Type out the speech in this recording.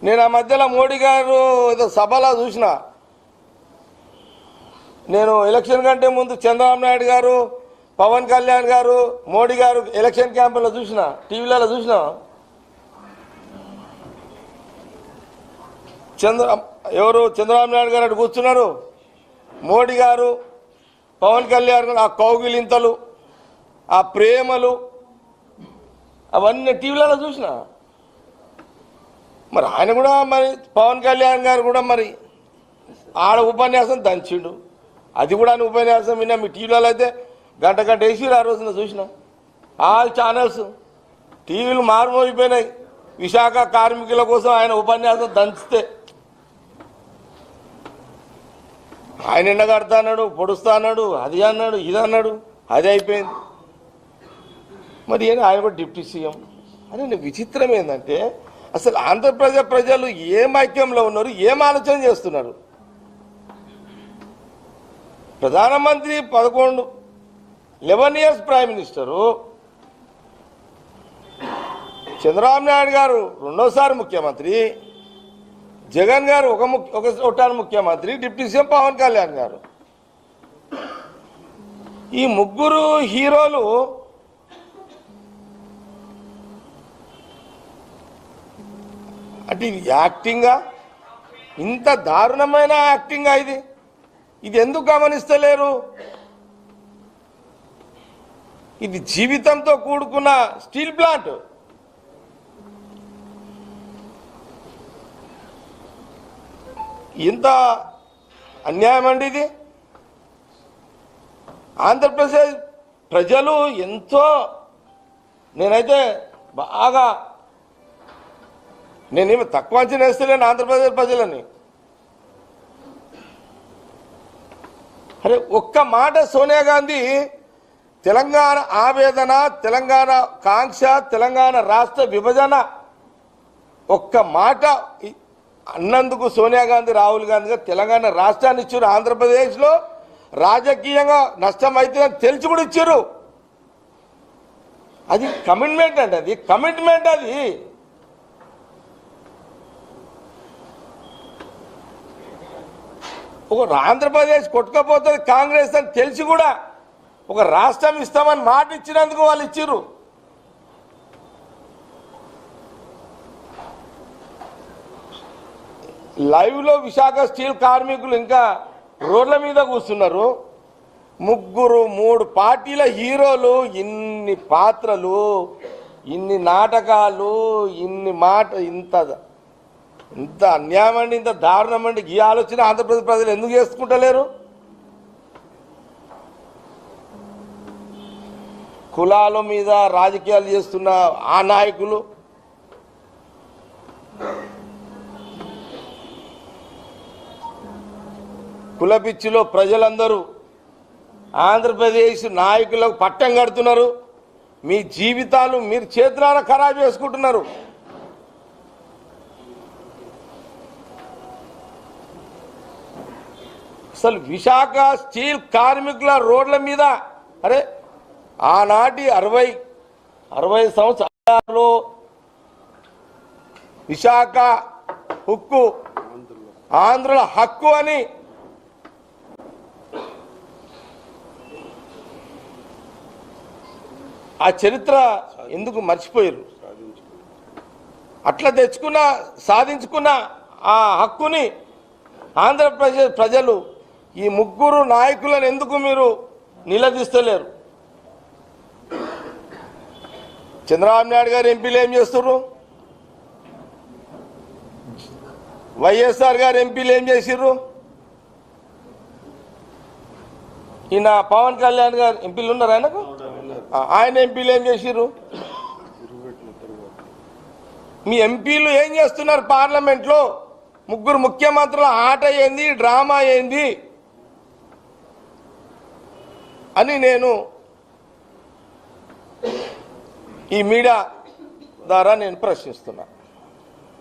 నేను ఆ మధ్యలో మోడీ గారు ఏదో సభలో చూసిన. నేను ఎలక్షన్ కంటే ముందు చంద్రబాబు నాయుడు గారు, పవన్ కళ్యాణ్ గారు, మోడీ గారు ఎలక్షన్ క్యాంపులో చూసిన, టీవీలలో చూసిన. చంద్రబాబు నాయుడు గారు అటు కూర్చున్నారు, మోడీ గారు, పవన్ కళ్యాణ్ గారు, ఆ కౌగిలింతలు, ఆ ప్రేమలు అవన్నీ టీవీలలో చూసిన. మరి ఆయన కూడా మరి పవన్ కళ్యాణ్ గారు కూడా మరి ఆడ ఉపన్యాసం దంచిండు. అది కూడా ఆయన ఉపన్యాసం విన్నా. మీ టీవీలలో అయితే గంట వేసిరు. ఆ రోజున చూసిన ఆల్ ఛానల్స్ టీవీలు మారుమోగిపోయినాయి. విశాఖ కార్మికుల కోసం ఆయన ఉపన్యాసం దంచితే ఆయన ఎండగడతా అన్నాడు, పొడుస్తా అన్నాడు, అది అన్నాడు, ఇది అన్నాడు, అది అయిపోయింది. మరి ఆయన కూడా డిప్యూటీ సీఎం అని. విచిత్రం ఏంటంటే అసలు ఆంధ్రప్రదేశ్ ప్రజలు ఏం ఐక్యంలో ఉన్నారు, ఏం ఆలోచన చేస్తున్నారు? ప్రధానమంత్రి 11 years prime minister, Chandrababu Naidu గారు రెండోసారి ముఖ్యమంత్రి, జగన్ గారు ఒకసారి ముఖ్యమంత్రి, డిప్యూటీ సీఎం పవన్ కళ్యాణ్ గారు. ఈ ముగ్గురు హీరోలు అంటే ఇది యాక్టింగా? ఇంత దారుణమైన యాక్టింగా ఇది? ఇది ఎందుకు గమనిస్తలేరు? ఇది జీవితంతో కూడుకున్న స్టీల్ ప్లాంట్. ఇంత అన్యాయం అండి ఇది. ఆంధ్రప్రదేశ్ ప్రజలు ఎంతో, నేనైతే బాగా, నేనేమి తక్కువ అంచనా వేస్తలేను ఆంధ్రప్రదేశ్ ప్రజలని. అరే ఒక్క మాట సోనియా గాంధీ తెలంగాణ ఆవేదన, తెలంగాణ కాంక్ష, తెలంగాణ రాష్ట్ర విభజన ఒక్క మాట అన్నందుకు సోనియా గాంధీ, రాహుల్ గాంధీ గారు తెలంగాణ రాష్ట్రాన్ని ఇచ్చారు. ఆంధ్రప్రదేశ్లో రాజకీయంగా నష్టం అవుతుందని తెలిసి కూడా ఇచ్చారు. అది కమిట్మెంట్ అండి, అది కమిట్మెంట్. అది ఒక ఆంధ్రప్రదేశ్ కొట్టుకపోతుంది కాంగ్రెస్ అని తెలిసి కూడా ఒక రాష్ట్రం ఇస్తామని మాట ఇచ్చినందుకు వాళ్ళు ఇచ్చిర్రు. లైవ్లో విశాఖ స్టీల్ కార్మికులు ఇంకా రోడ్ల మీద కూర్చున్నారు. 3 పార్టీల హీరోలు, ఇన్ని పాత్రలు, ఇన్ని నాటకాలు, ఇన్ని మాట, ఇంత అన్యాయం అండి, ఇంత దారుణం అండి. ఈ ఆలోచన ఆంధ్రప్రదేశ్ ప్రజలు ఎందుకు చేసుకుంటలేరు? కులాల మీద రాజకీయాలు చేస్తున్న ఆ నాయకులు, కులపిచ్చిలో ప్రజలందరూ ఆంధ్రప్రదేశ్ నాయకులకు పట్టం కడుతున్నారు. మీ జీవితాలు మీరు చేతులారా ఖరాబ్ చేసుకుంటున్నారు. అసలు విశాఖ స్టీల్ కార్మికుల రోడ్ల మీద, అరే ఆనాటి 60 సంవత్సరాలు విశాఖ హక్కు, ఆంధ్రుల హక్కు అని ఆ చరిత్ర ఎందుకు మర్చిపోయారు? అట్లా సాధించుకున్న ఆ హక్కుని ఆంధ్రప్రదేశ్ ప్రజలు ఈ 3 నాయకులను ఎందుకు మీరు నిలదీస్తలేరు? చంద్రబాబు నాయుడు గారు ఎంపీలు ఏం చేస్తున్నారు? వైఎస్ఆర్ గారు ఎంపీలు ఏం చేసిర్రు? ఈయన పవన్ కళ్యాణ్ గారు ఎంపీలు ఉన్నారు, ఆయనకు ఆయన ఎంపీలు ఏం చేసిర్రు? మీ ఎంపీలు ఏం చేస్తున్నారు పార్లమెంట్లో? 3 ముఖ్యమంత్రుల ఆట ఏంది, డ్రామా ఏంది అని నేను ఈ మీడియా ద్వారా ప్రశ్నిస్తున్నా.